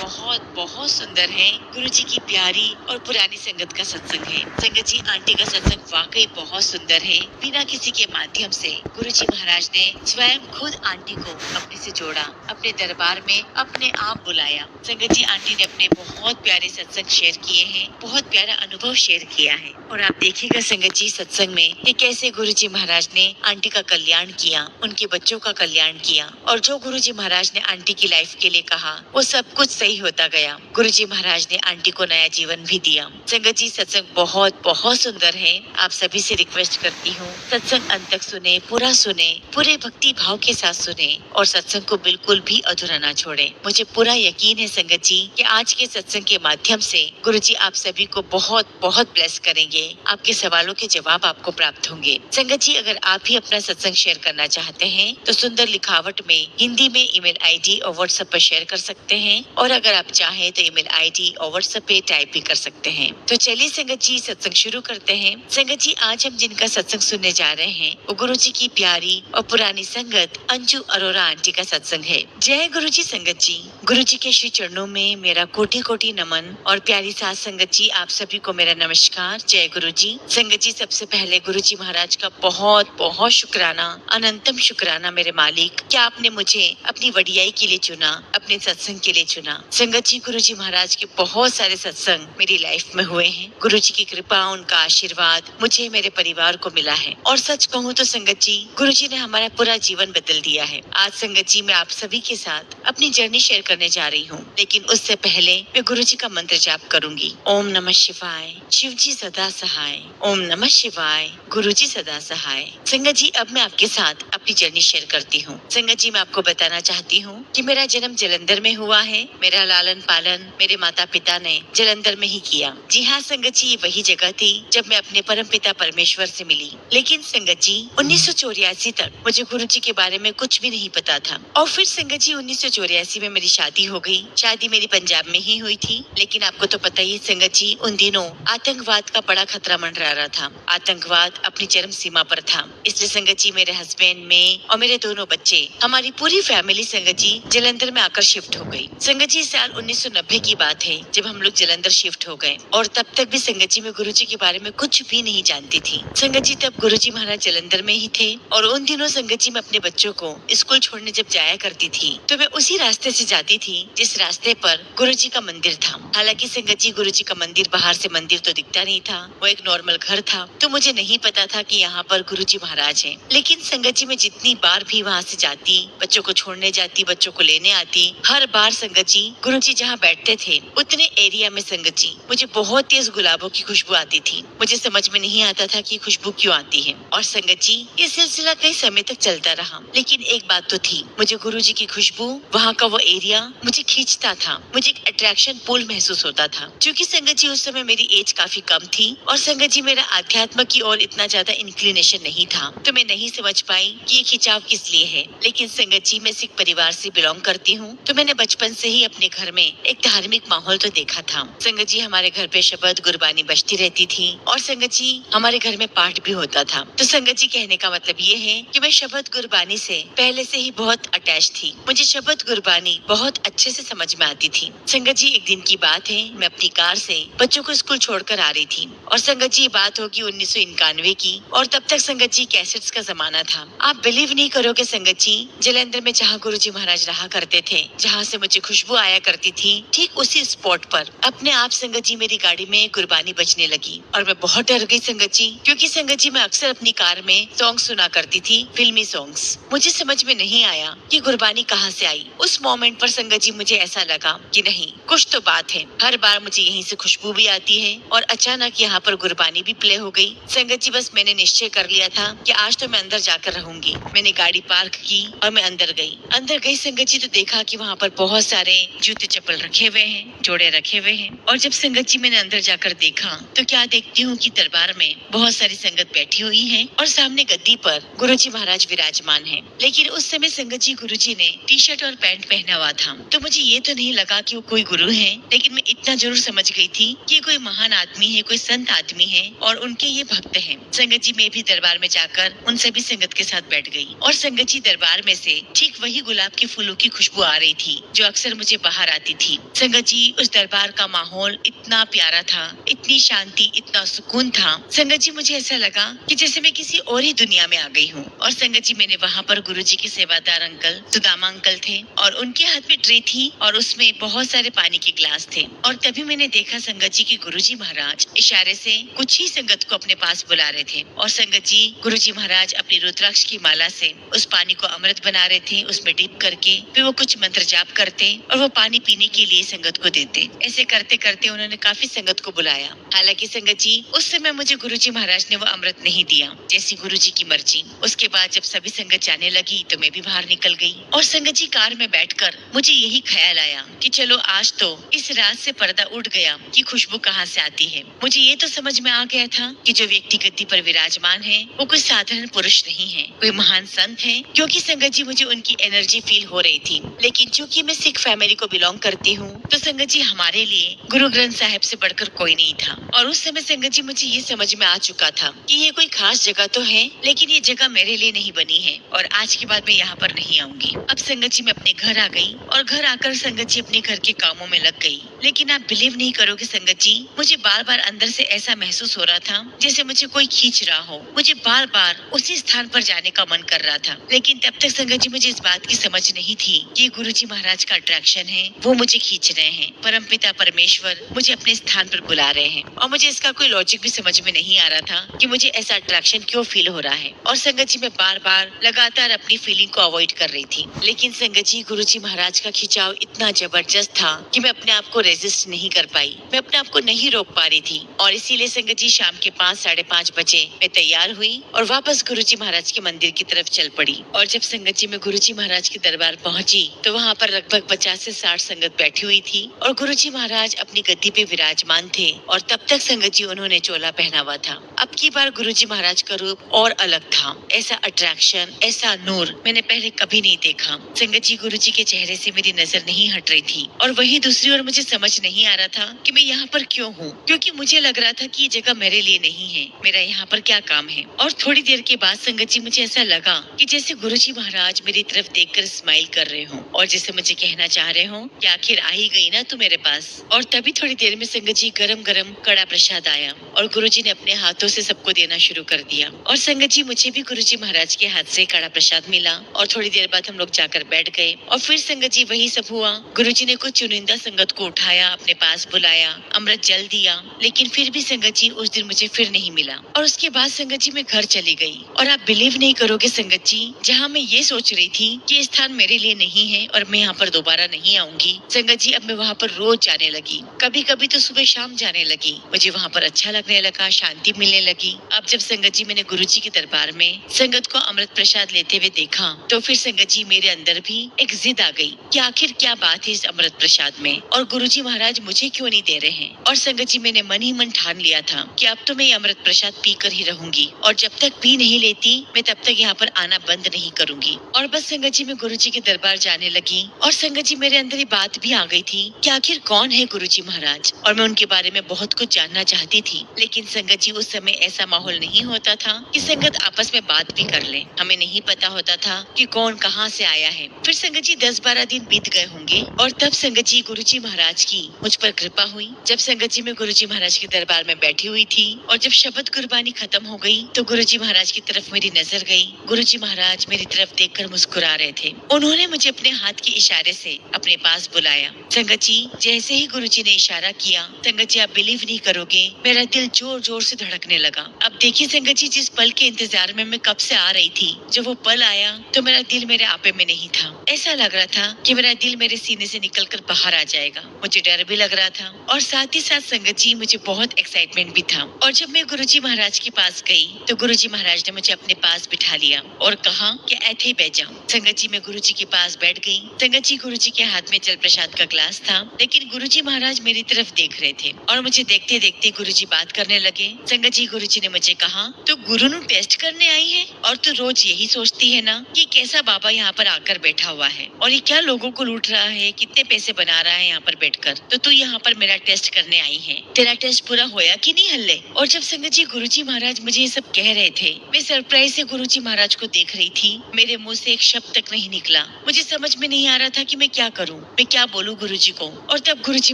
बहुत बहुत सुंदर है। गुरुजी की प्यारी और पुरानी संगत का सत्संग है। संगत जी, आंटी का सत्संग वाकई बहुत सुंदर है। बिना किसी के माध्यम से गुरुजी महाराज ने स्वयं खुद आंटी को अपने से जोड़ा, अपने दरबार में अपने आप बुलाया। संगत जी, आंटी ने अपने बहुत प्यारे सत्संग शेयर किए हैं, बहुत प्यारा अनुभव शेयर किया है। और आप देखिएगा संगत जी सत्संग में कि कैसे गुरुजी महाराज ने आंटी का कल्याण किया, उनके बच्चों का कल्याण किया, और जो गुरुजी महाराज ने आंटी की लाइफ के लिए कहा वो सब कुछ सही होता गया। गुरुजी महाराज ने आंटी को नया जीवन भी दिया। संगत जी, सत्संग बहुत बहुत सुंदर है। आप सभी से रिक्वेस्ट करती हूँ, सत्संग अंत तक सुने, पूरा सुने, पूरे भक्ति भाव के साथ सुने और सत्संग को बिल्कुल भी अधूरा ना छोड़े। मुझे पूरा यकीन है संगत जी कि आज के सत्संग के माध्यम से गुरुजी आप सभी को बहुत बहुत ब्लेस करेंगे। आपके सवालों के जवाब आपको प्राप्त होंगे। संगत जी, अगर आप भी अपना सत्संग शेयर करना चाहते हैं तो सुंदर लिखावट में हिंदी में ईमेल आईडी और व्हाट्सएप पर शेयर कर सकते हैं, और अगर आप चाहें तो ईमेल आईडी और व्हाट्सएप पे टाइप भी कर सकते हैं। तो चलिए संगत जी, सत्संग शुरू करते हैं। संगत जी, आज हम जिनका सत्संग सुनने जा रहे हैं वो गुरुजी की प्यारी और पुरानी संगत अंजू अरोरा आंटी का सत्संग है। जय गुरुजी संगत जी। गुरुजी के श्री चरणों में मेरा कोटि कोटि नमन, और प्यारी साथ संगत जी आप सभी को मेरा नमस्कार। जय गुरुजी। संगत जी, सबसे पहले गुरुजी महाराज का बहुत बहुत शुक्राना, अनंतम शुक्राना मेरे मालिक, क्या आपने मुझे अपनी वडियाई के लिए चुना, अपने सत्संग के लिए चुना। संगत जी, गुरुजी महाराज के बहुत सारे सत्संग मेरी लाइफ में हुए हैं। गुरुजी की कृपा, उनका आशीर्वाद मुझे मेरे परिवार को मिला है, और सच कहूँ तो संगत जी, गुरुजी ने हमारा पूरा जीवन बदल दिया है। आज संगत जी, मैं आप सभी के साथ अपनी जर्नी शेयर करने जा रही हूँ, लेकिन उससे पहले मैं गुरुजी का मंत्र जाप करूंगी। ओम नमः शिवाय, शिव जी सदा सहाय। ओम नमः शिवाय, गुरुजी सदा सहाय। संगत जी, अब मैं आपके साथ अपनी जर्नी शेयर करती हूँ। संगत जी, मैं आपको बताना चाहती हूँ कि मेरा जन्म जलंधर में हुआ है। मेरा लालन पालन मेरे माता पिता ने जलंधर में ही किया। जी हाँ संगत जी, ये वही जगह थी जब मैं अपने परम पिता परमेश्वर से मिली। लेकिन संगत जी, 1984 तक मुझे गुरुजी के बारे में कुछ भी नहीं पता था। और फिर संगत जी, 1984 में मेरी शादी हो गई। शादी मेरी पंजाब में ही हुई थी। लेकिन आपको तो पता ही है संगत जी, उन दिनों आतंकवाद का बड़ा खतरा मंडरा रहा था। आतंकवाद अपनी चरम सीमा पर था। इसलिए संगत जी, मेरे हस्बैंड में और मेरे दोनों बच्चे, हमारी पूरी फैमिली संगत जी जलंधर में आकर शिफ्ट हो गई। संगत जी, साल 1990 की बात है जब हम लोग जलंधर शिफ्ट हो गए, और तब तक भी संगत जी मैं गुरुजी के बारे में कुछ भी नहीं जानती थी। संगत जी, तब गुरुजी महाराज जलंधर में ही थे, और उन दिनों संगत जी मैं अपने बच्चों को स्कूल छोड़ने जब जाया करती थी तो मैं उसी रास्ते से जाती थी जिस रास्ते पर गुरुजी का मंदिर था। हालांकि संगत जी, गुरुजी का मंदिर बाहर से मंदिर तो दिखता नहीं था, वो एक नॉर्मल घर था, तो मुझे नहीं पता था कि यहाँ पर गुरुजी महाराज हैं। लेकिन संगत जी, मैं जितनी बार भी वहाँ से जाती, बच्चों को छोड़ने जाती, बच्चों को लेने आती, हर बार संगत जी गुरुजी जहाँ बैठते थे उतने एरिया में संगत जी मुझे बहुत तेज गुलाबों की खुशबू आती थी। मुझे समझ में नहीं आता था कि खुशबू क्यों आती है। और संगत जी, ये सिलसिला कई समय तक चलता रहा, लेकिन एक बात तो थी, मुझे गुरुजी की खुशबू, वहाँ का वो एरिया मुझे खींचता था। मुझे एक अट्रैक्शन पुल महसूस होता था। क्योंकि संगत जी, उस समय मेरी एज काफी कम थी, और संगत जी मेरा आध्यात्म की ओर इतना ज्यादा इंक्लिनेशन नहीं था, तो मैं नहीं समझ पाई कि ये खिंचाव किस लिए है। लेकिन संगत जी, मैं सिख परिवार से बिलोंग करती हूँ, तो मैंने बचपन से ही अपने घर में एक धार्मिक माहौल तो देखा था। संगत जी, हमारे घर पे शबद गुरबानी बजती रहती थी, और संगत जी हमारे घर में पाठ भी होता था। तो संगत जी, कहने का मतलब ये है कि मैं शबद गुरबानी से पहले से ही बहुत अटैच थी। मुझे शबद गुरबानी बहुत अच्छे से समझ में आती थी। संगत जी, एक दिन की बात है, मैं अपनी कार से बच्चों को स्कूल छोड़कर आ रही थी, और संगत जी ये बात होगी 1991 की, और तब तक संगत जी कैसेट्स का जमाना था। आप बिलीव नहीं करोगे संगत जी, जलंधर में जहाँ गुरुजी महाराज रहा करते थे, जहाँ से मुझे खुशबू आया करती थी, ठीक उसी स्पॉट पर अपने आप संगत जी मेरी गाड़ी में गुरबानी बजने लगी, और मैं बहुत डर गई संगत जी, क्योंकि संगत जी मैं अक्सर अपनी कार में सॉन्ग सुना करती थी, फिल्मी सॉन्ग्स। मुझे समझ में नहीं आया कि गुरबानी कहाँ से आई। उस मोमेंट पर संगत जी मुझे ऐसा लगा कि नहीं, कुछ तो बात है। हर बार मुझे यहीं से खुशबू भी आती है, और अचानक यहाँ पर गुरबानी भी प्ले हो गई। संगत जी, बस मैंने निश्चय कर लिया था कि आज तो मैं अंदर जाकर रहूंगी। मैंने गाड़ी पार्क की और मैं अंदर गई। अंदर गई संगत जी, तो देखा कि वहाँ पर बहुत सारे जूते चप्पल रखे हुए हैं, जोड़े रखे हुए हैं। और जब संगत जी मैंने अंदर जाकर देखा तो क्या देखती हूँ कि दरबार में बहुत सारी संगत बैठी हुई है, और सामने गद्दी पर गुरुजी महाराज विराजमान है। लेकिन उस समय संगत जी गुरुजी ने टी शर्ट और पैंट पहना हुआ था, तो मुझे ये तो नहीं लगा कि वो कोई गुरु है, लेकिन मैं इतना जरूर समझ गई थी कि कोई महान आदमी है, कोई संत आदमी है, और उनके ये भक्त हैं। संगत जी, मैं भी दरबार में जाकर उन सभी संगत के साथ बैठ गई, और संगत जी दरबार में से ठीक वही गुलाब के फूलों की खुशबू आ रही थी जो अक्सर मुझे बाहर बाहर आती थी। संगत जी, उस दरबार का माहौल इतना प्यारा था, इतनी शांति, इतना सुकून था। संगत जी, मुझे ऐसा लगा कि जैसे मैं किसी और ही दुनिया में आ गई हूँ। और संगत जी, मैंने वहाँ पर गुरुजी के सेवादार अंकल सुदामा अंकल थे और उनके हाथ में ट्रे थी और उसमें बहुत सारे पानी के ग्लास थे। और तभी मैंने देखा संगत जी की गुरुजी महाराज इशारे से कुछ ही संगत को अपने पास बुला रहे थे। और संगत जी, गुरुजी महाराज अपनी रुद्राक्ष की माला से उस पानी को अमृत बना रहे थे, उसमें डिप करके फिर वो कुछ मंत्र जाप करते और वो पानी पीने के लिए संगत को देते। ऐसे करते करते उन्होंने काफी संगत को बुलाया। हालांकि संगत जी, उस समय मुझे गुरुजी महाराज ने वो अमृत नहीं दिया, जैसी गुरुजी की मर्जी। उसके बाद जब सभी संगत जाने लगी तो मैं भी बाहर निकल गई। और संगत जी, कार में बैठकर मुझे यही ख्याल आया कि चलो आज तो इस रात से पर्दा उठ गया कि खुशबू कहाँ से आती है। मुझे ये तो समझ में आ गया था कि जो व्यक्ति गद्दी पर विराजमान है वो कोई साधारण पुरुष नहीं है, कोई महान संत है। क्योंकि संगत जी, मुझे उनकी एनर्जी फील हो रही थी। लेकिन चूंकि मैं सिख फैमिली को बिलोंग करती हूँ तो संगत जी, हमारे लिए गुरु ग्रंथ साहिब से बढ़कर कोई नहीं था। और उस समय संगत जी, मुझे ये समझ में आ चुका था कि ये कोई खास जगह तो है, लेकिन ये जगह मेरे लिए नहीं बनी है और आज के बाद मैं यहाँ पर नहीं आऊंगी। अब संगत जी, मैं अपने घर आ गई और घर आकर संगत जी अपने घर के कामों में लग गई। लेकिन आप बिलीव नहीं करोगे संगत जी, मुझे बार बार अंदर से ऐसा महसूस हो रहा था जैसे मुझे कोई खींच रहा हो। मुझे बार बार उसी स्थान पर जाने का मन कर रहा था। लेकिन तब तक संगत जी, मुझे इस बात की समझ नहीं थी कि ये गुरुजी महाराज का अट्रैक्शन है, वो मुझे खींच रहे हैं। परमपिता परमेश्वर मुझे अपने स्थान पर बुला रहे हैं और मुझे इसका कोई लॉजिक भी समझ में नहीं आ रहा था कि मुझे ऐसा अट्रैक्शन क्यों फील हो रहा है। और संगत जी, मैं बार बार लगातार अपनी फीलिंग को अवॉइड कर रही थी। लेकिन संगत जी, गुरुजी महाराज का खिंचाव इतना जबरदस्त था कि मैं अपने आप को रेजिस्ट नहीं कर पाई, मैं अपने आप को नहीं रोक पा रही थी। और इसीलिए संगत जी, शाम के 5 साढ़े 5 बजे मैं तैयार हुई और वापस गुरुजी महाराज के मंदिर की तरफ चल पड़ी। और जब संगत जी, मैं गुरुजी महाराज के दरबार पहुंची तो वहाँ पर लगभग 50 से 60 संगत बैठी हुई थी और गुरुजी महाराज अपनी गद्दी पे विराजमान थे। और तब तक संगत जी, उन्होंने चोला पहना हुआ था। अब की बार गुरुजी महाराज का रूप और अलग था। ऐसा अट्रैक्शन, ऐसा नूर मैंने पहले कभी नहीं देखा। संगत जी, गुरुजी के चेहरे से मेरी नजर नहीं हट रही थी और वहीं दूसरी ओर मुझे समझ नहीं आ रहा था कि मैं यहाँ पर क्यों हूँ, क्योंकि मुझे लग रहा था कि ये जगह मेरे लिए नहीं है, मेरा यहाँ पर क्या काम है। और थोड़ी देर के बाद संगत जी, मुझे ऐसा लगा कि जैसे गुरुजी महाराज मेरी तरफ देखकर स्माइल कर रहे हो और जैसे मुझे कहना चाह रहे हो कि आखिर आ ही गई ना तू मेरे पास। और तभी थोड़ी देर में संगत जी, गरम गरम कड़ा प्रसाद आया और गुरुजी ने अपने हाथों से सबको देना शुरू कर दिया। और संगत जी, मुझे भी गुरुजी महाराज के हाथ से कड़ा प्रसाद मिला और थोड़ी देर बाद हम लोग जाकर बैठ गए। और फिर संगत जी, वही सब हुआ। गुरुजी ने कुछ चुनिंदा संगत को उठाया, अपने पास बुलाया, अमृत जल दिया। लेकिन फिर भी संगत जी, उस दिन मुझे फिर नहीं मिला। और उसके बाद संगत जी, मैं घर चली गई। और आप बिलीव नहीं करोगे संगत जी, जहाँ मैं ये सोच रही थी कि ये स्थान मेरे लिए नहीं है और मैं यहाँ पर दोबारा नहीं आऊंगी, संगत जी, अब मैं वहाँ पर रोज जाने लगी। कभी कभी तो सुबह शाम जाने लगी। मुझे वहाँ पर अच्छा लगने लगा, शांति मिलने लगी। अब जब संगत जी, मैंने गुरुजी के दरबार में संगत को अमृत प्रसाद लेते हुए देखा तो फिर संगत जी, मेरे अंदर भी एक जिद आ गई कि आखिर क्या बात है इस अमृत प्रसाद में और गुरुजी महाराज मुझे क्यों नहीं दे रहे हैं। और संगत जी, मैंने मन ही मन ठान लिया था कि अब तो मैं ये अमृत प्रसाद पी कर ही रहूंगी और जब तक पी नहीं लेती मैं तब तक यहाँ पर आना बंद नहीं करूंगी। और बस संगत जी, मैं गुरुजी के दरबार जाने लगी। और संगत जी, मेरे अंदर ये बात भी आ गई थी कि आखिर कौन है गुरुजी महाराज, और मैं उनके बारे में बहुत कुछ जानना चाहती थी। लेकिन संगत जी, उस समय ऐसा माहौल नहीं होता था कि संगत आपस में बात भी कर ले। हमें नहीं पता होता था कि कौन कहाँ से आया है। फिर संगत जी, 10-12 दिन बीत गए होंगे और तब संगत जी, गुरुजी महाराज की मुझ पर कृपा हुई। जब संगत जी, मैं गुरुजी महाराज के दरबार में बैठी हुई थी और जब शब्द कुर्बानी खत्म हो गई तो गुरुजी महाराज की तरफ मेरी नजर गई। गुरुजी महाराज मेरी तरफ देखकर मुस्कुरा रहे थे। उन्होंने मुझे अपने हाथ के इशारे से अपने पास बुलाया। संगत जी, जैसे ही गुरुजी ने इशारा किया, संगत जी, आप बिलीव नहीं करोगे, मेरा दिल जोर जोर से धड़कने लगा। अब देखिए संगत जी, जिस पल के इंतजार में मैं कब से आ रही थी, जब वो पल आया तो मेरा दिल मेरे आपे में नहीं था। ऐसा लग रहा था कि मेरा दिल मेरे सीने से निकलकर बाहर आ जाएगा। मुझे डर भी लग रहा था और साथ ही साथ संगत जी, मुझे बहुत एक्साइटमेंट भी था। और जब मैं गुरुजी महाराज के पास गई तो गुरुजी महाराज ने मुझे अपने पास बिठा लिया और कहा कि ऐथे ही बैठ जाओ। संगत जी, मैं गुरुजी के पास बैठ गई। संगत जी, गुरुजी के हाथ में जल प्रसाद का ग्लास था, लेकिन गुरुजी महाराज मेरी तरफ देख रहे थे और मुझे देखते देखते गुरुजी बात करने लगे। संगत जी, गुरुजी ने मुझे कहा, तो गुरु नु टेस्ट करने आई है और तू रोज यही सोचती है ना कि कैसा बाबा यहाँ पर आकर बैठा हुआ है और ये क्या लोगों को लूट रहा है, कितने पैसे बना रहा है यहाँ पर बैठकर, तो तू यहाँ पर मेरा टेस्ट करने आई है। तेरा टेस्ट पूरा होया कि नहीं हल्ले। और जब संगत जी, गुरुजी महाराज मुझे ये सब कह रहे थे, मैं सरप्राइज से गुरुजी महाराज को देख रही थी। मेरे मुंह से एक शब्द तक नहीं निकला। मुझे समझ में नहीं आ रहा था कि मैं क्या करूं। मैं क्या बोलूं गुरुजी को। और तब गुरुजी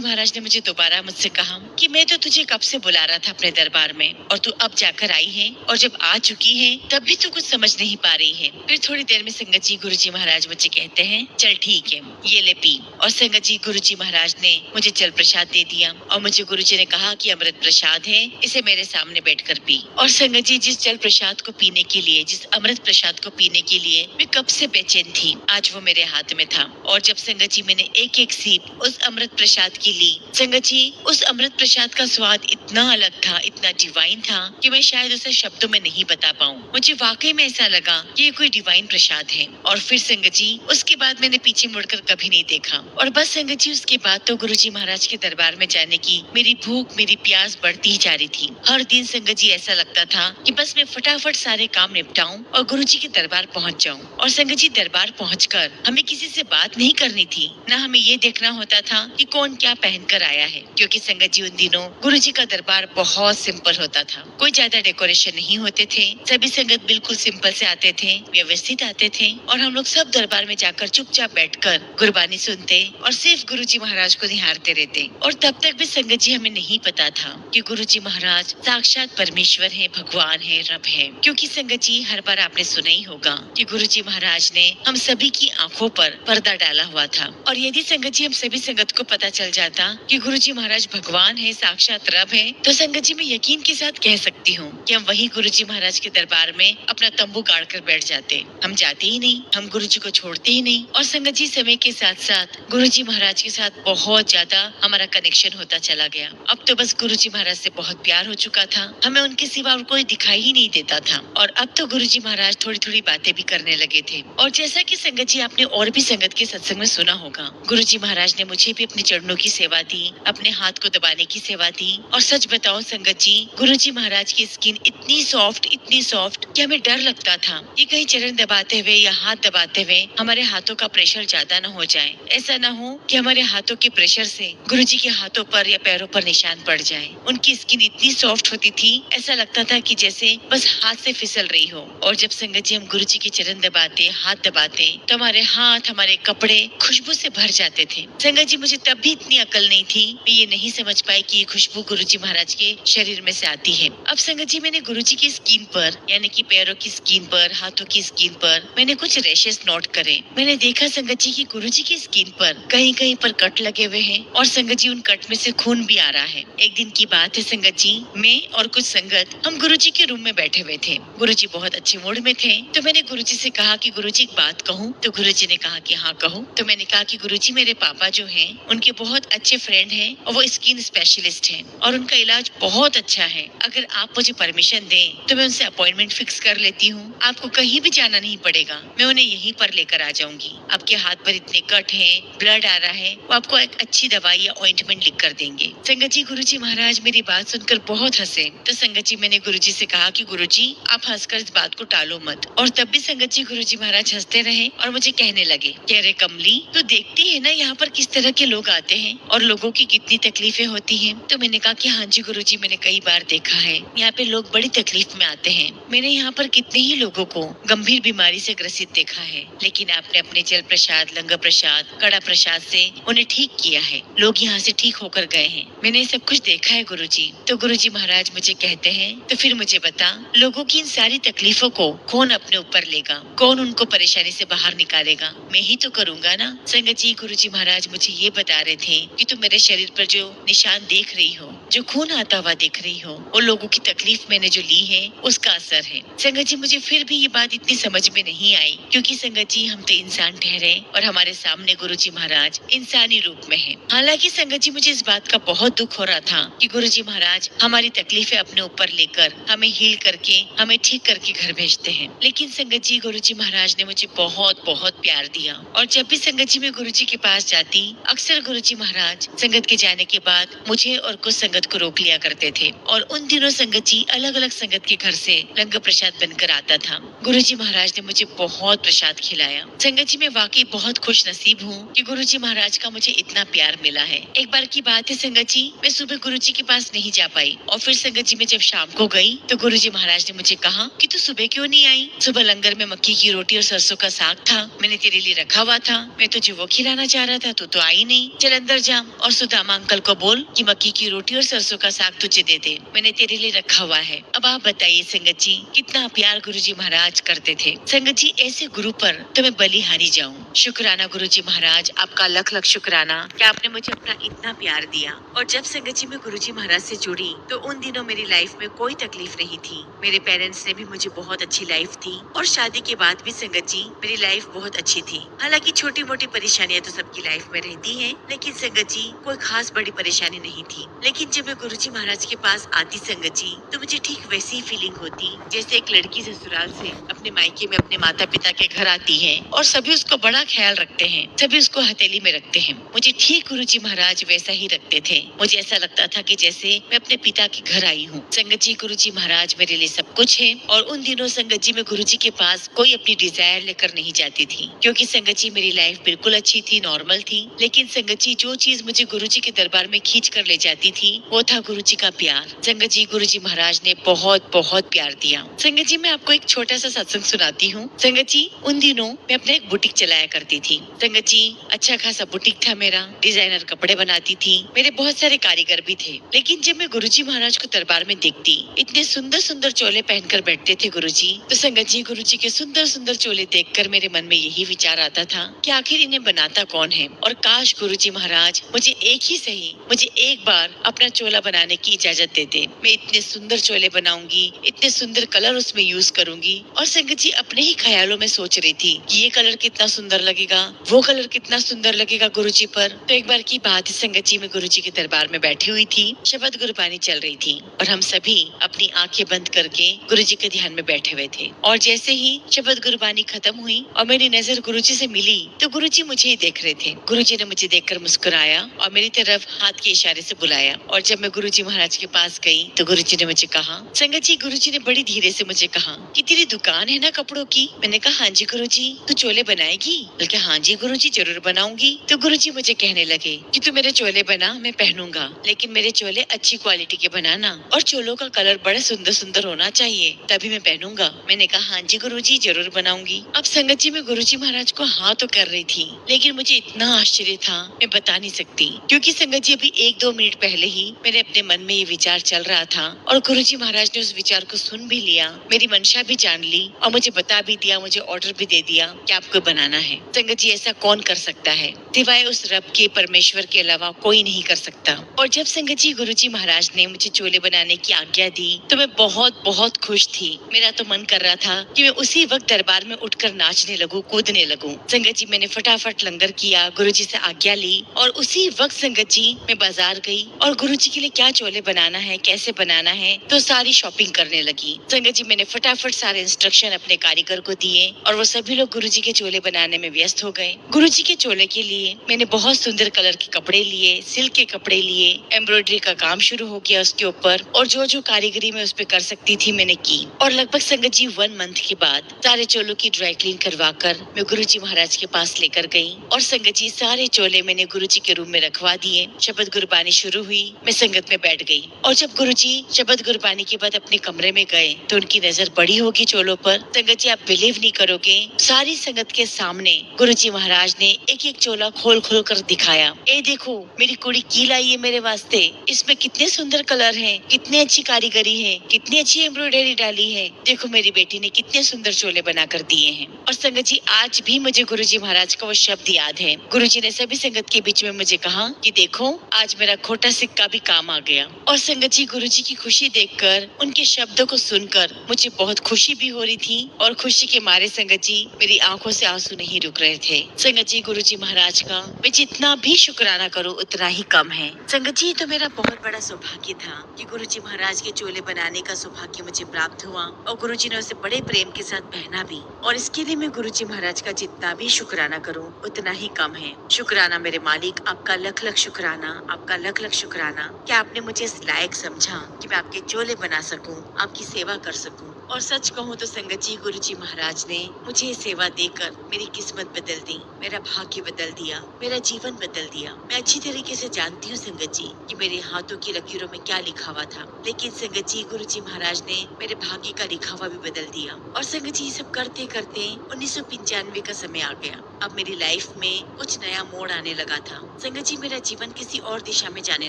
महाराज ने मुझे दोबारा मुझसे कहा कि मैं तो तुझे कब से बुला रहा था अपने दरबार में, और तू अब जाकर आई है, और जब आ चुकी है तब भी तू कुछ समझ नहीं पा रही है। फिर थोड़ी देर में संगत जी गुरुजी महाराज मुझे कहते हैं, चल ठीक है, ये ले पी। और संगत जी गुरुजी महाराज ने मुझे जल प्रसाद दे दिया, और मुझे गुरुजी ने कहा कि अमृत प्रसाद है, इसे मेरे सामने बैठकर पी। और संगत जी जिस जल प्रसाद को पीने के लिए, जिस अमृत प्रसाद को पीने के लिए मैं कब से बेचैन थी, आज वो मेरे हाथ में था। और जब संगत जी मैंने एक एक सीप उस अमृत प्रसाद की ली, संगत जी उस अमृत प्रसाद का स्वाद इतना अलग था, इतना डिवाइन था कि मैं शायद उसे शब्दों में नहीं बता पाऊँ। मुझे वाकई में ऐसा लगा कि ये कोई डिवाइन प्रसाद है। और फिर संगत जी उसके बाद मैंने पीछे मुड़कर कभी नहीं देखा। और बस संगत जी उसके बाद तो गुरुजी महाराज के दरबार में जाने की मेरी भूख, मेरी प्यास बढ़ती ही जा रही थी। हर दिन संगत जी ऐसा लगता था कि बस मैं फटाफट सारे काम निपटाऊं और गुरुजी के दरबार पहुंच जाऊं। और संगत जी दरबार पहुंचकर हमें किसी से बात नहीं करनी थी, न हमें ये देखना होता था कि कौन क्या पहनकर आया है, क्योंकि संगत जी उन दिनों गुरुजी का दरबार बहुत सिंपल होता था। कोई ज्यादा डेकोरेशन नहीं होते थे, सभी संगत बिल्कुल सिंपल से आते थे, व्यवस्थित आते थे, और हम लोग सब दरबार में जाकर चुपचाप बैठकर गुरबानी सुनते और सिर्फ गुरुजी महाराज को निहारते रहते। और तब तक भी संगत जी हमें नहीं पता था कि गुरुजी महाराज साक्षात परमेश्वर है, भगवान है, रब है। क्योंकि संगत जी हर बार आपने सुना ही होगा कि गुरुजी महाराज ने हम सभी की आंखों पर पर्दा डाला हुआ था। और यदि संगत जी हम सभी संगत को पता चल जाता कि गुरुजी महाराज भगवान है, साक्षात रब है, तो संगत जी मैं यकीन के साथ कह सकती हूँ कि हम वही गुरुजी महाराज के दरबार में अपना तंबू गाड़ कर बैठ जाते। हम जाते ही नहीं, हम गुरुजी को छोड़ते ही नहीं। और संगत जी समय के साथ साथ गुरुजी महाराज के साथ बहुत ज्यादा हमारा कनेक्शन होता चला गया। अब तो बस गुरुजी महाराज से बहुत प्यार हो चुका था, हमें उनके सिवा और कोई दिखाई ही नहीं देता था। और अब तो गुरुजी महाराज थोड़ी थोड़ी बातें भी करने लगे थे। और जैसा कि संगत जी आपने और भी संगत के सत्संग में सुना होगा, गुरुजी महाराज ने मुझे भी अपने चरणों की सेवा दी, अपने हाथ को दबाने की सेवा दी। और सच बताओ संगत जी, गुरुजी महाराज की स्किन इतनी सॉफ्ट कि हमें डर लगता था कि कहीं चरण दबाते हुए या हाथ दबाते हुए हमारे हाथों का प्रेशर ज्यादा न हो जाए। ऐसा न हो कि हमारे हाथों के प्रेशर से गुरुजी के हाथों पर या पैरों पर निशान पड़ जाए। उनकी स्किन इतनी सॉफ्ट होती थी, ऐसा लगता था कि जैसे बस हाथ से फिसल रही हो। और जब संगत जी हम गुरुजी के चरण दबाते, हाथ दबाते, तो हमारे हाथ, हमारे कपड़े खुशबू से भर जाते थे। संगत जी मुझे तब भी इतनी अकल नहीं थी, मैं ये नहीं समझ पाई कि ये खुशबू गुरुजी महाराज के शरीर में से आती है। अब संगत जी मैंने गुरुजी की स्किन पर, यानी कि पैरों की स्किन पर, हाथों की स्किन पर मैंने कुछ रैशेस नोट करे। मैंने देखा संगत जी की गुरुजी की स्किन पर कहीं कहीं पर कट लगे हुए हैं, और संगत जी उन कट में से खून भी आ रहा है। एक दिन की बात है संगत जी, मैं और कुछ संगत हम गुरुजी के रूम में बैठे हुए थे। गुरुजी बहुत अच्छे मूड में थे, तो मैंने गुरुजी से कहा कि गुरुजी एक बात कहूँ। तो गुरुजी ने कहा कि हाँ कहो। तो मैंने कहा कि गुरुजी मेरे पापा जो हैं, उनके बहुत अच्छे फ्रेंड हैं, और वो स्किन स्पेशलिस्ट हैं, और उनका इलाज बहुत अच्छा है। अगर आप मुझे परमिशन दें तो मैं उनसे अपॉइंटमेंट फिक्स कर लेती हूँ। आपको कहीं भी जाना नहीं पड़ेगा, मैं उन्हें यहीं पर लेकर आ जाऊंगी। आपके हाथ पर इतने कट हैं, ब्लड आ रहा है, वो आपको एक अच्छी दवाई या ऑइंटमेंट लिख कर देंगे। संगत जी गुरुजी महाराज मेरी बात सुनकर बहुत हंसे। तो संगत जी मैंने गुरुजी से कहा कि गुरुजी आप हंसकर इस बात को टालो मत। और तब भी संगत जी गुरुजी महाराज हंसते रहे और मुझे कहने लगे, कह रहे कमली तू देखती है ना यहाँ पर किस तरह के लोग आते हैं और लोगों की कितनी तकलीफें होती हैं। तो मैंने कहा कि हाँ जी गुरुजी, मैंने कई बार देखा है, यहाँ पे लोग बड़ी तकलीफ में आते हैं। मैंने यहाँ पर कितने ही लोगों को गंभीर बीमारी से ग्रसित देखा है, लेकिन आपने अपने जल प्रसाद, लंगर प्रसाद, कड़ा प्रसाद से उन्हें ठीक किया है। लोग यहाँ से ठीक होकर गए हैं। मैंने ये सब कुछ देखा है गुरुजी। तो गुरुजी महाराज मुझे कहते हैं, तो फिर मुझे बता, लोगों की इन सारी तकलीफों को कौन अपने ऊपर लेगा, कौन उनको परेशानी से बाहर निकालेगा? मैं ही तो करूंगा ना। संगत जी गुरुजी महाराज मुझे ये बता रहे थे कि तुम मेरे शरीर पर जो निशान देख रही हो, जो खून आता हुआ देख रही हो, वो लोगों की तकलीफ मैंने जो ली है उसका असर है। संगत जी मुझे फिर भी ये बात इतनी समझ में नहीं आई, क्योंकि संगत जी हम तो इंसान ठहरे और हमारे सामने गुरुजी महाराज इंसानी रूप में है। हालांकि संगत जी मुझे इस बात का बहुत दुख हो रहा था कि गुरुजी महाराज हमारी तकलीफें अपने ऊपर लेकर हमें हील करके, हमें ठीक करके घर भेजते हैं। लेकिन संगत जी गुरुजी महाराज ने मुझे बहुत बहुत प्यार दिया, और जब भी संगत जी मैं गुरुजी के पास जाती, अक्सर गुरुजी महाराज संगत के जाने के बाद मुझे और कुछ संगत संगत को रोक लिया करते थे और उन दिनों संगत जी अलग अलग संगत के घर से लंगर प्रसाद बनकर आता था। गुरुजी महाराज ने मुझे बहुत प्रसाद खिलाया। संगत जी मैं वाकई बहुत खुश नसीब हूँ कि गुरुजी महाराज का मुझे इतना प्यार मिला है। एक बार की बात है संगत जी, मैं सुबह गुरुजी के पास नहीं जा पाई और फिर संगत जी मैं जब शाम को गई तो गुरुजी महाराज ने मुझे कहा कि तू सुबह क्यों नहीं आई? सुबह लंगर में मक्की की रोटी और सरसों का साग था, मैंने तेरे लिए रखा हुआ था, मैं तुझे वो खिलाना चाह रहा था, तू तो आई नहीं। चल अंदर जा और सुदामा अंकल को बोल कि मक्की की रोटी और सरसों का साग तुझे दे दे, मैंने तेरे लिए रखा हुआ है। अब आप बताइए संगत जी कितना प्यार गुरुजी महाराज करते थे। संगत जी ऐसे गुरु पर तो मैं बलिहारी जाऊं। शुक्राना गुरुजी महाराज, आपका लख लख शुक्राना कि आपने मुझे अपना इतना प्यार दिया। और जब संगत जी मैं गुरुजी महाराज से जुड़ी तो उन दिनों मेरी लाइफ में कोई तकलीफ नहीं थी। मेरे पेरेंट्स ने भी मुझे बहुत अच्छी लाइफ थी और शादी के बाद भी संगत जी मेरी लाइफ बहुत अच्छी थी। हालांकि छोटी मोटी परेशानियां तो सबकी लाइफ में रहती है, लेकिन संगत जी कोई खास बड़ी परेशानी नहीं थी। लेकिन जब मैं गुरुजी महाराज के पास आती संगत जी तो मुझे ठीक वैसी ही फीलिंग होती जैसे एक लड़की ससुराल से अपने मायके में अपने माता पिता के घर आती है और सभी उसको बड़ा ख्याल रखते हैं, सभी उसको हथेली में रखते हैं। मुझे ठीक गुरुजी महाराज वैसा ही रखते थे। मुझे ऐसा लगता था कि जैसे मैं अपने पिता के घर आई हूँ। संगत जी गुरुजी महाराज मेरे लिए सब कुछ है और उन दिनों संगत जी मैं गुरुजी के पास कोई अपनी डिजायर लेकर नहीं जाती थी, क्योंकि संगत जी मेरी लाइफ बिल्कुल अच्छी थी, नॉर्मल थी। लेकिन संगत जी जो चीज मुझे गुरुजी के दरबार में खींच कर ले जाती थी वो था गुरुजी का प्यार। संगत जी गुरुजी महाराज ने बहुत बहुत प्यार दिया। संगत जी मैं आपको एक छोटा सा सत्संग सुनाती हूँ। संगत जी उन दिनों मैं अपना एक बुटीक चलाया करती थी। संगत जी अच्छा खासा बुटीक था मेरा, डिजाइनर कपड़े बनाती थी, मेरे बहुत सारे कारीगर भी थे। लेकिन जब मैं गुरुजी महाराज को दरबार में देखती, इतने सुंदर सुंदर चोले पहनकर बैठते थे गुरुजी, तो संगत जी गुरुजी के सुंदर सुंदर चोले देखकर मेरे मन में यही विचार आता था कि आखिर इन्हें बनाता कौन है। और काश गुरुजी महाराज मुझे एक ही सही, मुझे एक बार अपना चोला बनाने की इजाजत देते। मैं इतने सुंदर चोले बनाऊंगी, इतने सुंदर कलर उसमें यूज करूंगी। और संगत जी अपने ही ख्यालों में सोच रही थी कि ये कलर कितना सुंदर लगेगा, वो कलर कितना सुंदर लगेगा गुरुजी पर। तो एक बार की बात है संगत जी मैं गुरुजी के दरबार में बैठी हुई थी, शबद गुरबानी चल रही थी और हम सभी अपनी आंखें बंद करके गुरुजी के ध्यान में बैठे हुए थे। और जैसे ही शबद गुरबानी खत्म हुई और मेरी नजर गुरुजी से मिली तो गुरुजी मुझे ही देख रहे थे। गुरुजी ने मुझे देखकर मुस्कुराया और मेरी तरफ हाथ के इशारे से बुलाया। और जब मैं गुरुजी महाराज के पास गई तो गुरुजी ने मुझे कहा, संगत जी गुरुजी ने बड़ी धीरे से मुझे कहा कि तेरी दुकान है ना कपड़ों की? मैंने कहा हाँ जी गुरुजी। तू चोले बनाएगी? बल्कि हाँ जी गुरुजी जरूर बनाऊंगी। तो गुरुजी मुझे कहने लगे कि तू मेरे चोले बना, मैं पहनूंगा, लेकिन मेरे चोले अच्छी क्वालिटी के बनाना और चोलों का कलर बड़ा सुंदर सुंदर होना चाहिए, तभी मैं पहनूंगा। मैंने कहा हाँ जी गुरुजी जरूर बनाऊंगी। अब संगत जी मैं गुरुजी महाराज को हाँ तो कर रही थी, लेकिन मुझे इतना आश्चर्य था मैं बता नहीं सकती, क्योंकि संगत जी अभी 1-2 मिनट पहले ही मेरे अपने मन में ये विचार चल रहा था और गुरुजी महाराज ने उस विचार को सुन भी लिया, मेरी मंशा भी जान ली और मुझे बता भी दिया, मुझे ऑर्डर भी दे दिया कि आपको बनाना है। संगत जी ऐसा कौन कर सकता है? सिवाय उस रब के, परमेश्वर के अलावा कोई नहीं कर सकता। और जब संगत जी गुरुजी महाराज ने मुझे चोले बनाने की आज्ञा दी तो मैं बहुत बहुत खुश थी। मेरा तो मन कर रहा था कि मैं उसी वक्त दरबार में उठकर नाचने लगूं, कूदने लगूं। संगत जी मैंने फटाफट लंगर किया, गुरुजी से आज्ञा ली और उसी वक्त संगत जी मैं बाजार गई और गुरुजी के लिए क्या चोले बनाना है, कैसे बनाना है, तो सारी शॉपिंग करने लगी। संगत जी मैंने फटाफट सारे इंस्ट्रक्शन अपने कारीगर को दिए और वो सभी लोग गुरुजी के चोले बनाने में व्यस्त हो गए। गुरुजी के चोले के लिए मैंने बहुत सुंदर कलर के कपड़े लिए, सिल्क के कपड़े लिए, एम्ब्रॉयडरी का काम शुरू हो गया उसके ऊपर और जो जो कारीगरी मैं उस पे कर सकती थी मैंने की। और लगभग संगत जी 1 मंथ के बाद सारे चोलों की ड्राई क्लीन करवा कर मैं गुरुजी महाराज के पास लेकर गई और संगत जी सारे चोले मैंने गुरुजी के रूम में रखवा दिए। शबद गुरबानी शुरू हुई, मैं संगत में बैठ गई और जब गुरुजी शबद गुरबानी के बाद अपने कमरे में गए तो उनकी नजर पड़ी होगी चोलों पर। संगत जी आप बिलीव नहीं करोगे, सारी संगत के सामने गुरुजी महाराज ने एक एक चोला खोल खोल कर दिखाया। ए देखो मेरी कुड़ी की लाई है मेरे वास्ते, इसमें कितने सुंदर कलर हैं, कितनी अच्छी कारीगरी है, कितनी अच्छी एम्ब्रॉयडरी डाली है, देखो मेरी बेटी ने कितने सुंदर चोले बना कर दिए हैं। और संगत जी आज भी मुझे गुरुजी महाराज का वो शब्द याद है। गुरुजी ने सभी संगत के बीच में मुझे कहा कि देखो आज मेरा खोटा सिक्का भी काम आ गया। और संगत जी गुरुजी की खुशी देखकर, उनके शब्दों को सुनकर मुझे बहुत खुशी भी हो रही थी और खुशी के मारे संगत जी मेरी आंखों से आंसू नहीं रुक रहे थे। संगत जी गुरुजी महाराज का मैं जितना भी शुक्राना करूं उतना ही कम है। संगत जी तो मेरा बहुत बड़ा सौभाग्य था कि गुरुजी महाराज के चोले बनाने का सौभाग्य मुझे प्राप्त हुआ और गुरुजी ने उसे बड़े प्रेम के साथ पहना भी। और इसके लिए मैं गुरुजी महाराज का जितना भी शुक्राना करूं उतना ही कम है। शुक्राना मेरे मालिक, आपका लख लख शुक्राना, आपका लख लख शुक्राना करना। क्या आपने मुझे इस लायक समझा कि मैं आपके चोले बना सकूं, आपकी सेवा कर सकूं? और सच कहूं तो संगत जी, गुरुजी महाराज ने मुझे ये सेवा देकर मेरी किस्मत बदल दी, मेरा भाग्य बदल दिया, मेरा जीवन बदल दिया। मैं अच्छी तरीके से जानती हूँ संगत जी कि मेरे हाथों की लकीरों में क्या लिखा हुआ था, लेकिन संगत जी, गुरुजी महाराज ने मेरे भाग्य का लिखा हुआ भी बदल दिया। और संगत जी, ये सब करते करते 1995 का समय आ गया। अब मेरी लाइफ में कुछ नया मोड़ आने लगा था। संगत जी, मेरा जीवन किसी और दिशा में जाने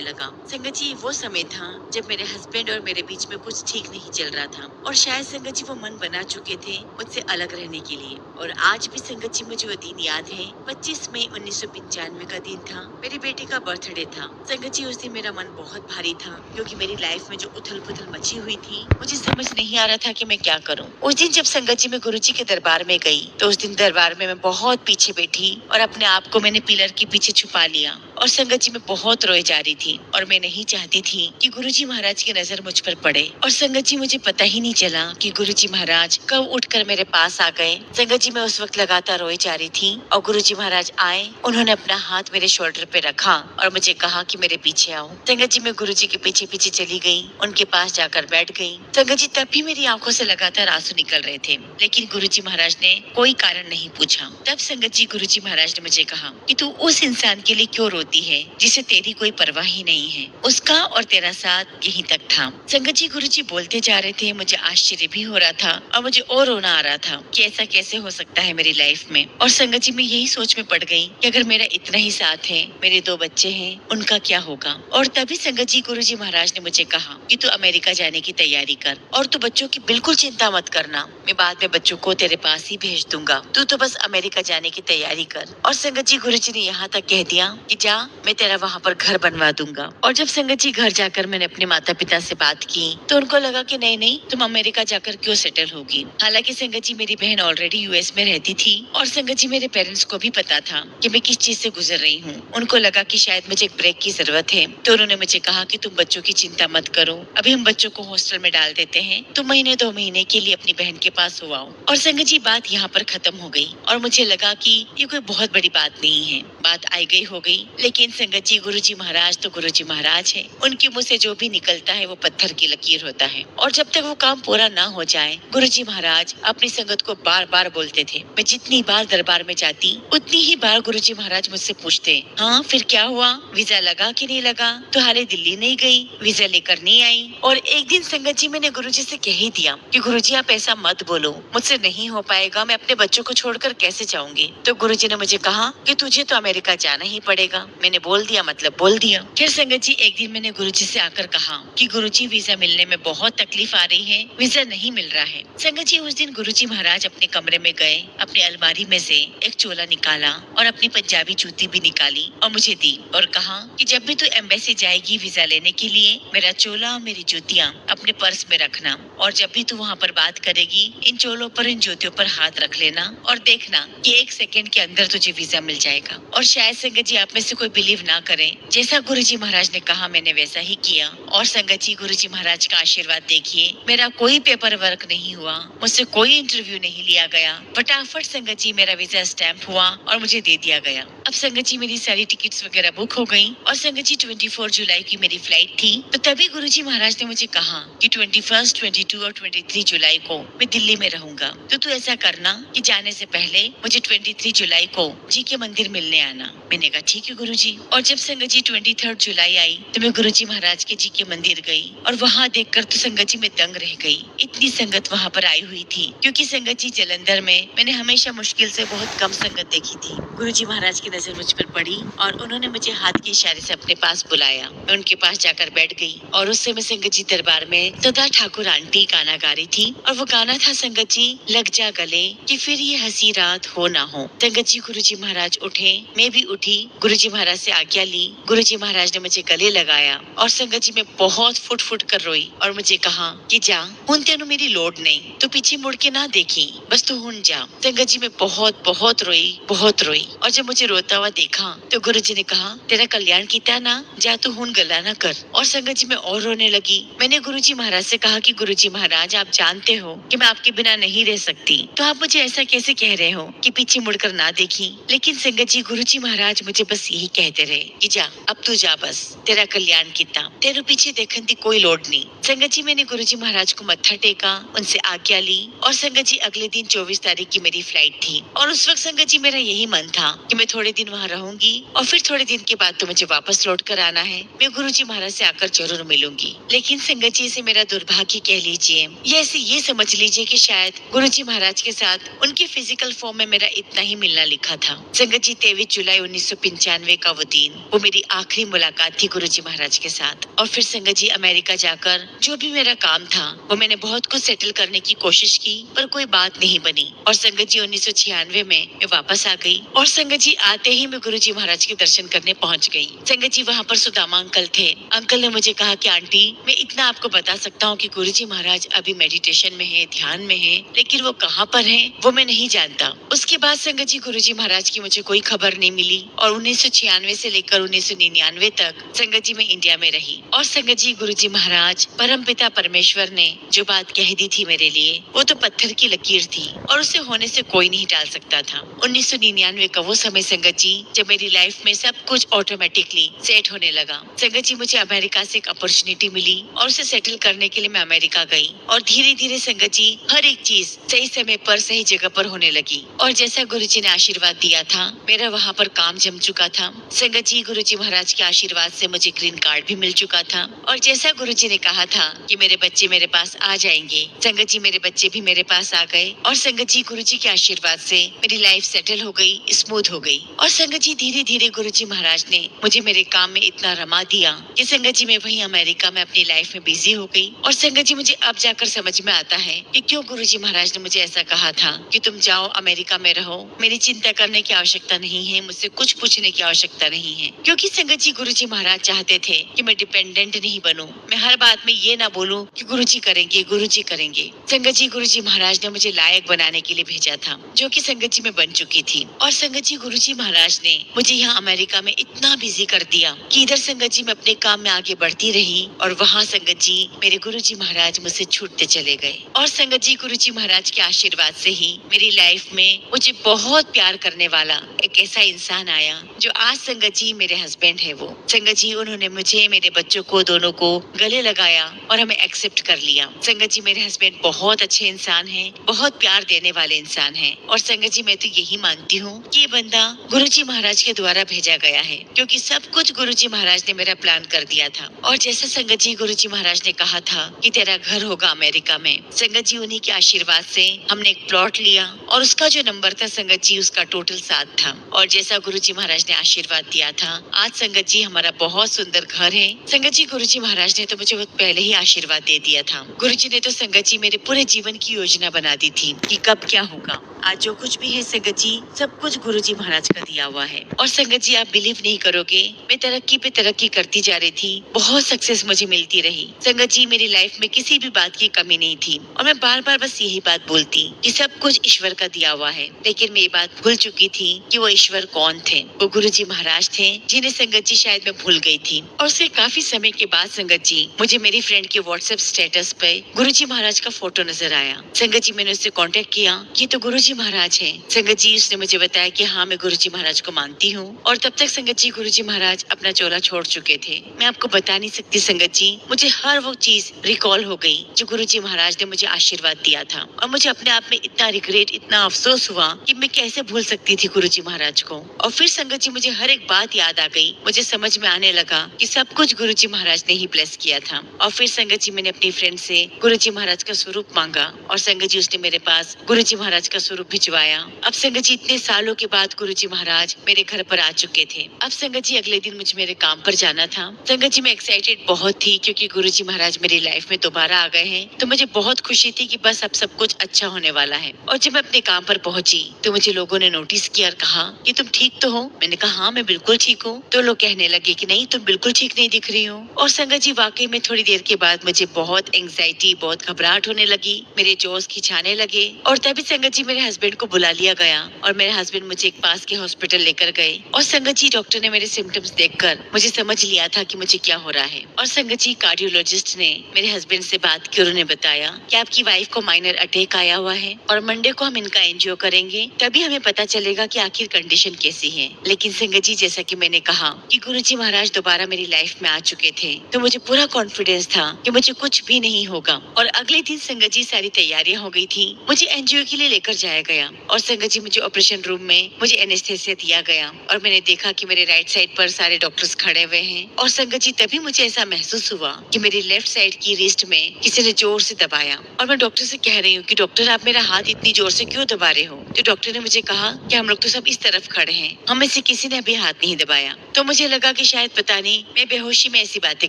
लगा। संगत जी, वो समय था जब मेरे हस्बैंड और मेरे बीच में कुछ ठीक नहीं चल रहा था, और शायद संगत जी वो मन बना चुके थे मुझसे अलग रहने के लिए। और आज भी संगत जी मुझे वो दिन याद है। 25 मई 1995 का दिन था, मेरे बेटे का बर्थडे था। संगत जी, उस दिन मेरा मन बहुत भारी था, क्योंकि मेरी लाइफ में जो उथल पुथल मची हुई थी, मुझे समझ नहीं आ रहा था कि मैं क्या करूं। उस दिन जब संगत जी मैं गुरुजी के दरबार में गई, तो उस दिन दरबार में मैं बहुत पीछे बैठी और अपने आप को मैंने पिलर के पीछे छुपा लिया। और संगत जी मैं बहुत रोए जा रही थी, और मैं नहीं चाहती थी कि गुरुजी महाराज की नजर मुझ पर पड़े। और संगत जी, मुझे पता ही नहीं चला कि गुरुजी महाराज कब उठकर मेरे पास आ गए। संगत जी, मैं उस वक्त लगातार रोए जा रही थी, और गुरुजी महाराज आए। उन्होंने अपना हाथ मेरे शोल्डर पे रखा और मुझे कहा कि मेरे पीछे आओ। संगत जी, मैं गुरुजी के पीछे पीछे चली गई, उनके पास जाकर बैठ गई। संगत जी, तब भी मेरी आंखों से लगातार आंसू निकल रहे थे, लेकिन गुरुजी महाराज ने कोई कारण नहीं पूछा। तब संगत जी, गुरुजी महाराज ने मुझे कहा कि तू उस इंसान के लिए क्यों रोती है जिसे तेरी कोई परवाह ही नहीं है। उसका और तेरा साथ यहीं तक था। संगत जी, गुरुजी बोलते जा रहे थे, मुझे आश्चर्य भी हो रहा था और मुझे और रोना आ रहा था कि ऐसा कैसे हो सकता है मेरी लाइफ में। और संगत जी, मैं यही सोच में पड़ गई कि अगर मेरा इतना ही साथ है, मेरे 2 बच्चे हैं, उनका क्या होगा। और तभी संगत जी, गुरुजी महाराज ने मुझे कहा कि तू अमेरिका जाने की तैयारी कर, और तू बच्चों की बिल्कुल चिंता मत करना, मैं बाद में बच्चों को तेरे पास ही भेज दूंगा, तू तो बस अमेरिका जाने की तैयारी कर। और संगत जी, गुरुजी ने यहाँ तक कह दिया कि जा, मैं तेरा वहाँ पर घर बनवा दूंगा। और जब संगत जी घर जाकर मैंने अपने माता पिता से बात की, तो उनको लगा कि नहीं नहीं, तुम अमेरिका जाकर क्यों सेटल होगी। हालांकि संगत जी, मेरी बहन ऑलरेडी यूएस में रहती थी, और संगत जी, मेरे पेरेंट्स को भी पता था कि मैं किस चीज से गुजर रही हूँ। उनको लगा कि शायद मुझे एक ब्रेक की जरूरत है, तो उन्होंने मुझे कहा कि तुम बच्चों की चिंता मत करो, अभी हम बच्चों को हॉस्टल में डाल देते हैं, तुम महीने 2 महीने के लिए अपनी बहन के पास हो आओ। और संगत जी, बात यहाँ पर खत्म हो गई, और मुझे लगा कि ये कोई बहुत बड़ी बात नहीं है, बात आई गई हो गई। लेकिन संगत जी, गुरुजी महाराज तो गुरुजी महाराज है, उनके मुंह से जो भी निकलता है वो पत्थर की लकीर होता है। और जब तक वो काम पूरा ना हो जाए, गुरुजी महाराज अपनी संगत को बार बार बोलते थे। मैं जितनी बार दरबार में जाती, उतनी ही बार गुरुजी महाराज मुझसे पूछते, हाँ फिर क्या हुआ, वीजा लगा कि नहीं लगा, तो हाले दिल्ली नहीं गई, वीजा लेकर नहीं आई। और एक दिन संगत जी, मैंने गुरुजी से कह ही दिया कि गुरुजी आप ऐसा मत बोलो, मुझसे नहीं हो पाएगा, मैं अपने बच्चों को छोड़कर कैसे जाऊंगी। तो गुरुजी ने मुझे कहा कि तुझे तो अमेरिका जाना ही पड़ेगा। मैंने बोल दिया मतलब बोल दिया। फिर संगत जी, एक दिन मैंने गुरुजी से आकर कहा कि गुरुजी, वीजा मिलने में बहुत तकलीफ आ रही है, वीजा नहीं मिल रहा है। संगत जी, उस दिन गुरुजी महाराज अपने कमरे में गए, अपनी अलमारी में से एक चोला निकाला और अपनी पंजाबी जूती भी निकाली और मुझे दी, और कहा कि जब भी तू एम्बेसी जाएगी वीजा लेने के लिए, मेरा चोला और मेरी जूतियाँ अपने पर्स में रखना, और जब भी तू वहाँ पर बात करेगी, इन चोलों पर, इन जूतियों पर हाथ रख लेना, और देखना कि 1 सेकंड के अंदर तुझे वीजा मिल जाएगा। और शायद संगत जी, आप में से कोई बिलीव ना करे, जैसा गुरुजी महाराज ने कहा मैंने वैसा ही किया। और संगत जी, गुरुजी महाराज का आशीर्वाद देखिए, मेरा कोई पेपर वर्क नहीं हुआ, मुझसे कोई इंटरव्यू नहीं लिया गया, फटाफट संगत जी मेरा वीजा स्टैंप हुआ और मुझे दे दिया गया। अब संगत जी, मेरी सारी टिकट्स वगैरह बुक हो गई, और संगत जी 24 जुलाई की मेरी फ्लाइट थी। तो तभी गुरुजी महाराज ने मुझे कहा कि 21, 22 और 23 जुलाई को मैं दिल्ली में रहूंगा, तो तू ऐसा करना कि जाने से पहले मुझे 23 जुलाई को जी के मंदिर मिलने आना। मैंने कहा ठीक है गुरुजी। और जब संगत जी 23 जुलाई आई, तो मैं गुरुजी महाराज के जी के मंदिर गई, और वहाँ देखकर तो संगत जी मैं दंग रह गई। इतनी संगत वहाँ पर आई हुई थी, क्योंकि संगत जी जलंधर में मैंने हमेशा मुश्किल से बहुत कम संगत देखी थी। गुरुजी महाराज की नजर मुझ पर पड़ी, और उन्होंने मुझे हाथ के इशारे से अपने पास बुलाया। मैं उनके पास जाकर बैठ गई, और उस समय संगत जी दरबार में सदा ठाकुर आंटी गाना गा रही थी, और वो गाना था संगत जी, लग जा गले कि फिर ये हंसी रात हो ना हो। संगत जी, गुरुजी महाराज उठे, मैं भी उठी, गुरुजी महाराज से आज्ञा ली। गुरुजी महाराज ने मुझे गले लगाया, और संगत जी मैं बहुत फुट फुट कर रोई, और मुझे कहा कि जा, हुन तेनु मेरी लोड नहीं, तो पीछे मुड़ के ना देखी, बस तू हुन जा। संगत जी मैं बहुत बहुत रोई, बहुत रोई। और जब मुझे रोते रोता हुआ देखा तो गुरुजी ने कहा, तेरा कल्याण कीता ना, जा तू हुन गला ना कर। और संगत जी मैं और रोने लगी। मैंने गुरुजी महाराज से कहा कि गुरुजी महाराज, आप जानते हो कि मैं आपके बिना नहीं रह सकती, तो आप मुझे ऐसा कैसे कह रहे हो कि पीछे मुड़कर ना देखी। लेकिन संगत जी गुरुजी महाराज मुझे बस यही कहते रहे कि जा, अब तू जा, बस तेरा कल्याण कीता, तेरे पीछे देखने की कोई लोड़ नहीं। संगत जी मैंने गुरुजी महाराज को मत्था टेका, उनसे आज्ञा ली और संगत जी अगले दिन 24 तारीख की मेरी फ्लाइट थी। और उस वक्त संगत जी मेरा यही मन था कि मैं थोड़े दिन वहाँ रहूंगी और फिर थोड़े दिन के बाद तो मुझे वापस लौट कर आना है। मैं गुरुजी महाराज से आकर जरूर मिलूंगी। लेकिन संगत जी इसे मेरा दुर्भाग्य कह लीजिए या ऐसे ये समझ लीजिए कि शायद गुरुजी महाराज के साथ उनके फिजिकल फॉर्म में मेरा इतना ही मिलना लिखा था। संगत जी 23 जुलाई 1995 का वो दिन, वो मेरी आखिरी मुलाकात थी गुरुजी महाराज के साथ। और फिर संगत जी अमेरिका जाकर जो भी मेरा काम था वो मैंने बहुत कुछ सेटल करने की कोशिश की, पर कोई बात नहीं बनी। और संगत जी 1996 में मैं वापस आ गई और संगत जी आते ही मैं गुरुजी महाराज के दर्शन करने पहुंच गई। संगत जी वहाँ पर सुदामा अंकल थे। अंकल ने मुझे कहा कि आंटी, मैं इतना आपको बता सकता हूँ कि गुरुजी महाराज अभी मेडिटेशन में है, ध्यान में है, लेकिन वो कहाँ पर है वो मैं नहीं जानता। उसके बाद संगत जी गुरुजी महाराज की मुझे कोई खबर नहीं मिली और 1996 से लेकर 1999 तक संगत जी मैं इंडिया में रही। और संगत जी गुरुजी महाराज परमपिता परमेश्वर ने जो बात कह दी थी मेरे लिए, वो तो पत्थर की लकीर थी और उसे होने से कोई नहीं टाल सकता था। 1999 का वो समय संगत जी जब मेरी लाइफ में सब कुछ ऑटोमेटिकली सेट होने लगा। संगत जी मुझे अमेरिका से एक अपॉर्चुनिटी मिली और उसे सेटल करने के लिए मैं अमेरिका गई और धीरे धीरे संगत जी हर एक चीज सही समय पर सही जगह पर होने लगी। और जैसा गुरुजी ने आशीर्वाद दिया था, मेरा वहाँ पर काम जम चुका था। संगत जी गुरुजी महाराज के आशीर्वाद से मुझे ग्रीन कार्ड भी मिल चुका था और जैसा गुरुजी ने कहा था कि मेरे बच्चे मेरे पास आ जाएंगे, संगत जी मेरे बच्चे भी मेरे पास आ गए। और संगत जी गुरुजी के आशीर्वाद से मेरी लाइफ सेटल हो गई, स्मूथ हो गई। और संगत जी धीरे धीरे गुरुजी महाराज ने मुझे मेरे काम में इतना रमा दिया कि संगत जी मैं वहीं अमेरिका में अपनी लाइफ में बिजी हो गई। और संगत जी मुझे अब जाकर समझ में आता है कि क्यों गुरुजी महाराज ने मुझे ऐसा कहा था कि तुम जाओ अमेरिका में रहो, मेरी चिंता करने की आवश्यकता नहीं है, मुझसे कुछ पूछने की आवश्यकता नहीं है। क्योंकि संगत जी गुरुजी महाराज चाहते थे कि मैं डिपेंडेंट नहीं बनूं, मैं हर बात में ये ना बोलूं कि गुरुजी करेंगे गुरुजी करेंगे। संगत जी गुरुजी महाराज ने मुझे लायक बनाने के लिए भेजा था, जो कि संगत जी में बन चुकी थी। और संगत जी गुरुजी महाराज ने मुझे यहाँ अमेरिका में इतना बिजी कर दिया कि इधर संगत जी मैं अपने काम में आगे बढ़ती रही और वहाँ संगत जी मेरे गुरुजी महाराज मुझसे छूटते चले गए। और संगत जी गुरुजी महाराज के आशीर्वाद से ही मेरी लाइफ में मुझे बहुत प्यार करने वाला एक ऐसा इंसान आया जो आज संगत जी मेरे हस्बैंड है। वो संगत जी उन्होंने मुझे, मेरे बच्चों को, दोनों को गले लगाया और हमें एक्सेप्ट कर लिया। संगत जी मेरे हस्बैंड बहुत अच्छे इंसान हैं, बहुत प्यार देने वाले इंसान हैं। और संगत जी मैं तो यही मानती हूँ कि ये बंदा गुरुजी महाराज के द्वारा भेजा गया है, क्योंकि सब कुछ गुरुजी महाराज ने मेरा प्लान कर दिया था। और जैसे संगत जी गुरुजी महाराज ने कहा था कि तेरा घर होगा अमेरिका में, संगत जी उन्हीं के आशीर्वाद से हमने एक प्लॉट लिया और उसका जो नंबर था संगत जी उसका टोटल 7 था। और जैसा गुरुजी महाराज ने आशीर्वाद दिया था, आज संगत जी हमारा बहुत सुंदर घर है। संगत जी गुरुजी महाराज ने तो मुझे बहुत पहले ही आशीर्वाद दे दिया था। गुरुजी ने तो संगत जी मेरे पूरे जीवन की योजना बना दी थी कि कब क्या होगा। आज जो कुछ भी है संगत जी सब कुछ गुरुजी महाराज का दिया हुआ है। और संगत जी आप बिलीव नहीं करोगे, मैं तरक्की पे तरक्की करती जा रही थी, बहुत सक्सेस मुझे मिलती रही। संगत जी मेरी लाइफ में किसी भी बात की कमी नहीं थी और मैं बार बार बस यही बात बोलती कि सब कुछ ईश्वर का दिया हुआ है। लेकिन मैं ये बात भूल चुकी थी कि वो ईश्वर कौन थे। वो गुरुजी महाराज थे जिन्हें संगत जी शायद मैं भूल गई थी। और उसके काफी समय के बाद संगत जी मुझे मेरी फ्रेंड के व्हाट्सएप स्टेटस पे गुरुजी महाराज का फोटो नजर आया। संगत जी मैंने उससे कांटेक्ट किया, ये तो गुरुजी महाराज हैं। संगत जी उसने मुझे बताया कि हाँ मैं गुरुजी महाराज को मानती हूँ। और तब तक संगत जी गुरुजी महाराज अपना चोला छोड़ चुके थे। मैं आपको बता नहीं सकती संगत जी, मुझे हर वो चीज रिकॉल हो गई जो गुरुजी महाराज ने मुझे आशीर्वाद दिया था। और मुझे अपने आप में इतना रिग्रेट, इतना अफसोस हुआ कि मैं कैसे भूल सकती थी गुरुजी महाराज को। और फिर संगत जी मुझे हर एक बात याद आ गई, मुझे समझ में आने लगा कि सब कुछ गुरुजी महाराज ने ही ब्लेस किया था। और फिर संगत जी मैंने अपनी फ्रेंड से गुरुजी महाराज का स्वरूप मांगा और संगत जी उसने मेरे पास गुरुजी महाराज का स्वरूप भिजवाया। अब संगत जी इतने सालों के बाद गुरुजी महाराज मेरे घर पर आ चुके थे। अब संगत जी अगले दिन मुझे मेरे काम पर जाना था। संगत जी मैं एक्साइटेड बहुत थी क्योंकि गुरुजी महाराज मेरी लाइफ में दोबारा आ गए हैं, तो मुझे बहुत खुशी थी कि बस अब सब कुछ अच्छा होने वाला है। और जब मैं अपने काम पर पहुंची तो मुझे लोगों ने नोटिस किया और कहा कि तुम ठीक तो हो। मैंने कहा हाँ मैं बिल्कुल ठीक हूँ। तो लोग कहने लगे कि नहीं तुम बिल्कुल ठीक नहीं दिख रही हो। और संगत जी वाकई में थोड़ी देर के बाद मुझे बहुत एंग्जाइटी, बहुत घबराहट होने लगी, मेरे जोश खिंचाने लगे। और तभी संगत जी मेरे हस्बैंड को बुला लिया गया और मेरे हस्बैंड मुझे एक पास के हॉस्पिटल लेकर गए और संगत जी डॉक्टर ने मेरे सिम्टम्स देखकर मुझे समझ लिया था कि मुझे क्या हो रहा है। और संगत जी कार्डियोलॉजिस्ट ने मेरे हस्बैंड से बात की और उन्हें बताया कि आपकी वाइफ को माइनर अटैक आया हुआ है और मंडे को हम इनका एंजियो करेंगे, तभी हमें पता चलेगा कि आखिर कंडीशन कैसी है। लेकिन संगत जी, जैसा कि मैंने कहा कि गुरुजी महाराज दोबारा मेरी लाइफ में आ चुके थे, तो मुझे पूरा कॉन्फिडेंस था कि मुझे कुछ भी नहीं होगा। और अगले दिन संगत जी सारी तैयारियां हो गई थी, मुझे एनजीओ के लिए लेकर जाया गया और संगत जी मुझे ऑपरेशन रूम में मुझे एनेस्थेसिया दिया गया और मैंने देखा कि मेरे राइट साइड पर सारे डॉक्टर्स खड़े हुए हैं। और संगत जी, तभी मुझे ऐसा महसूस हुआ कि मेरी लेफ्ट साइड की रिस्ट में किसी ने जोर से दबाया और मैं डॉक्टर से कह रही हूँ कि डॉक्टर, आप मेरा हाथ इतनी जोर से क्यों दबा रहे हो? तो डॉक्टर ने मुझे कहा कि हम लोग तो सब इस तरफ खड़े हैं, हम में से किसी ने भी हाथ नहीं दबाया। तो मुझे लगा कि शायद पता नहीं मैं बेहोशी में ऐसी बातें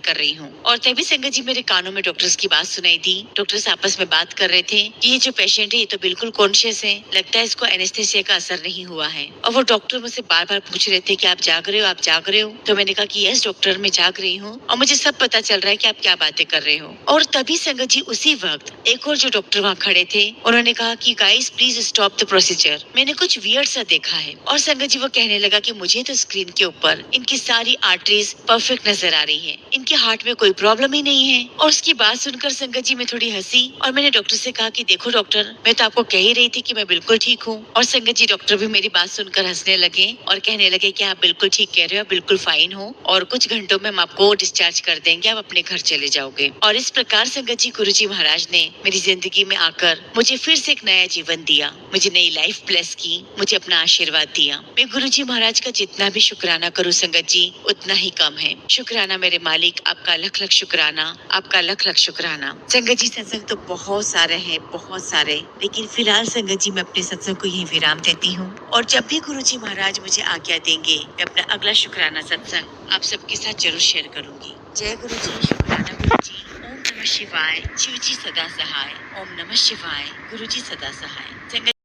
कर रही हूँ। और तभी संगत जी मेरे कानों में डॉक्टर्स की बात सुनाई दी। डॉक्टर्स आपस में बात कर रहे थे कि ये जो पेशेंट है ये तो बिल्कुल कॉन्शियस है, लगता है इसको एनेस्थेसिया का असर नहीं हुआ है। और वो डॉक्टर मुझसे बार बार पूछ रहे थे कि आप जाग रहे हो, आप जाग रहे हो? तो मैंने कहा कि यस डॉक्टर, मैं जाग रही हूँ और मुझे सब पता चल रहा है कि आप क्या बातें कर रहे हो। और तभी संगत जी उसी वक्त एक और जो डॉक्टर वहाँ खड़े थे, उन्होंने कहा कि guys please stop the procedure, मैंने कुछ वियर्ड सा देखा है। और संगत जी वो कहने लगा कि मुझे तो स्क्रीन के ऊपर इनकी सारी आर्टरीज परफेक्ट नजर आ रही है, इनके हार्ट में कोई प्रॉब्लम ही नहीं है। और उसकी बात सुनकर संगत जी मैं थोड़ी हंसी और मैंने डॉक्टर से कहा कि देखो डॉक्टर, मैं तो आपको कह ही रही थी कि मैं बिल्कुल ठीक हूँ। और संगत जी डॉक्टर भी मेरी बात सुनकर हंसने लगे और कहने लगे कि आप बिल्कुल ठीक कह रहे हो, बिल्कुल फाइन हो और कुछ घंटों में हम आपको डिस्चार्ज कर देंगे, आप अपने घर चले जाओगे। और इस प्रकार संगत जी गुरुजी महाराज ने मेरी जिंदगी में आकर मुझे फिर से एक नया जीवन दिया, मुझे नई लाइफ ब्लेस की, मुझे अपना आशीर्वाद दिया। मैं गुरुजी महाराज का जितना भी शुक्राना करूँ संगत जी उतना ही कम है। शुक्राना मेरे मालिक, आपका लख लख शुक्राना, आपका लख लख शुक्राना। संगत जी सत्संग तो बहुत सारे हैं, बहुत सारे, लेकिन फिलहाल संगत जी मैं अपने सत्संग को यही विराम देती हूँ और जब भी गुरुजी महाराज मुझे आज्ञा देंगे मैं अपना अगला शुक्राना सत्संग आप सबके साथ जरूर शेयर करूंगी। जय गुरुजी, शुक्राना गुरुजी। ओम नमः शिवाय, शिव जी सदा सहाय। ओम नमः शिवाय, गुरुजी सदा सहाय। संगत